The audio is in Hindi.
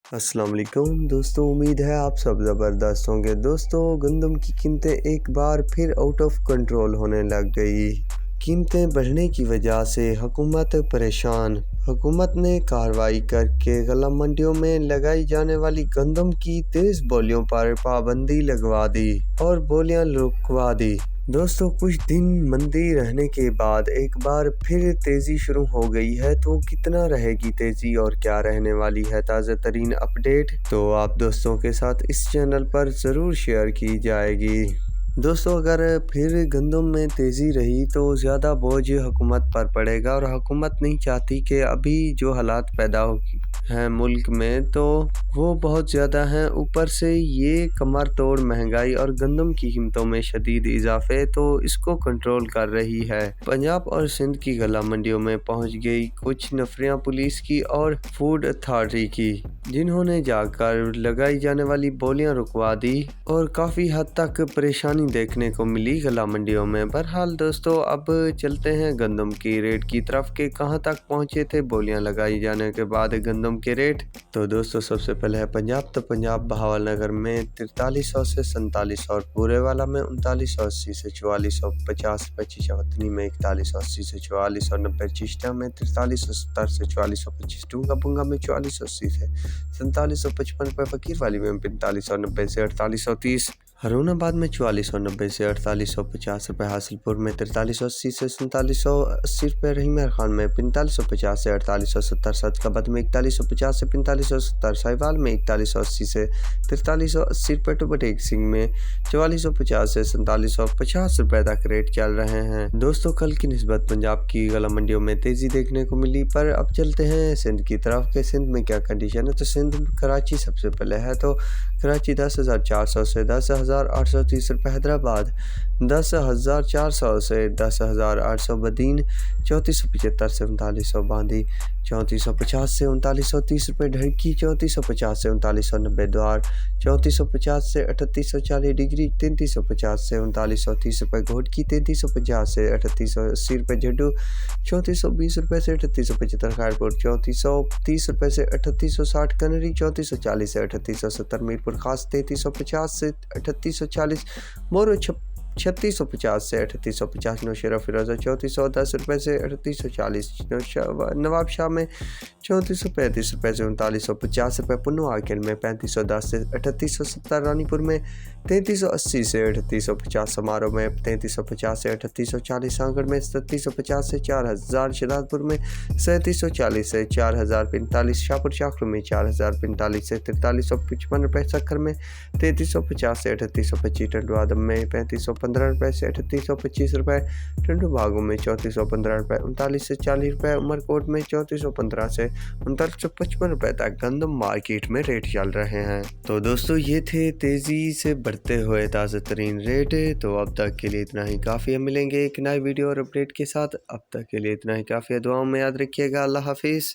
अस्सलाम वालेकुम दोस्तों, उम्मीद है आप सब ज़बरदस्त होंगे। दोस्तों, गंदम की कीमतें एक बार फिर आउट ऑफ कंट्रोल होने लग गई। कीमतें बढ़ने की वजह से हुकूमत परेशान। हुकूमत ने कार्रवाई करके गला मंडियों में लगाई जाने वाली गंदम की तेज़ बोलियों पर पाबंदी लगवा दी और बोलियां रुकवा दी। दोस्तों, कुछ दिन मंदी रहने के बाद एक बार फिर तेज़ी शुरू हो गई है, तो कितना रहेगी तेज़ी और क्या रहने वाली है ताज़ा तरीन अपडेट, तो आप दोस्तों के साथ इस चैनल पर ज़रूर शेयर की जाएगी। दोस्तों, अगर फिर गंदम में तेज़ी रही तो ज़्यादा बोझ हुकूमत पर पड़ेगा और हुकूमत नहीं चाहती कि अभी जो हालात पैदा हैं मुल्क में, तो वो बहुत ज़्यादा हैं। ऊपर से ये कमर तोड़ महंगाई और गंदम की कीमतों में शदीद इजाफे, तो इसको कंट्रोल कर रही है। पंजाब और सिंध की गला मंडियों में पहुंच गई कुछ नफरियां पुलिस की और फूड अथॉरिटी की, जिन्होंने जाकर लगाई जाने वाली बोलियां रुकवा दी और काफ़ी हद तक परेशानी देखने को मिली गला मंडियों में। बहरहाल दोस्तों, अब चलते हैं गंदम की रेट की तरफ के कहां तक पहुंचे थे बोलियां लगाई जाने के बाद गंदम के रेट। तो दोस्तों, सबसे पहले है पंजाब। तो पंजाब बहावलनगर में 4300 से 4700 और पूरे वाला में 3980 से 4450 रुपये, चीचावतनी में 4180 से 4490, चिश्ता में 4370 से 4425, टूंगा बुंगा में 4480 से 4755 रुपये, फकीर वाली में 4590 से 4830, हरुणाबाद में 4490 से 4850 रुपये, हासिलपुर में 4380 से 4780 रुपये, रहीमर खान में 4550 से 4870, सदकाबाद में 4150 से 4570, साहिवाल में 4180 से 4380 रुपये, टुबटेक सिंह में 4450 से 4750 रुपये तक रेट चल रहे हैं। दोस्तों, कल की निस्बत पंजाब की गला मंडियों में तेज़ी देखने को मिली, पर अब चलते हैं सिंध की तरफ के सिंध में क्या कंडीशन है। तो सिंध कराची सबसे पहले है। तो कराची 10,400 से 10,830 रुपये, हैदराबाद 10,400 से 10,800, बदीन 3475 से 3900, बांदी 3450 से 3930 रुपये, ढड़की 3450 से 3990, द्वार 3450 से 3840, डिग्री 3350 से 3930 रुपये, घोटकी 3350 से 3880 रुपये, झड्डू 3420 रुपये से 3875, खैरपुर 3430 रुपये से 3860, कनरी 3440 से 3870, मीरपुर खास 3350 से 3840, मोरो 3650 से 3850, नौशेरा फिरोजा 3410 रुपये से 3840, नवाबशाह में 3435 रुपये से 3950 रुपये, पुन्नु आकेल में 3510 से 3870, रानीपुर में 3380 से 3850, समारोह में 3350 से 3840, सांगड़ में 3750 से 4000, शहजादपुर में 3740 से 4045, शाहपुर शाखरू में 4045 से 4355 रुपये, सक्खर में 3350 से 3825, टंडवा आदम में 3515 रुपये से 3825 रुपये, टंडू बागों में 3415 रुपये 39 से 40 रुपये, उमरकोट में 3415 से 3955 रुपये तक गंदम मार्केट में रेट चल रहे हैं। तो दोस्तों, ये थे तेज़ी से बढ़ते हुए ताज़ा तरीन रेट। तो अब तक के लिए इतना ही काफ़ी है, मिलेंगे एक नई वीडियो और अपडेट के साथ। अब तक के लिए इतना ही काफ़ी है, दुआओं में याद रखिएगा। अल्लाह हाफिज़।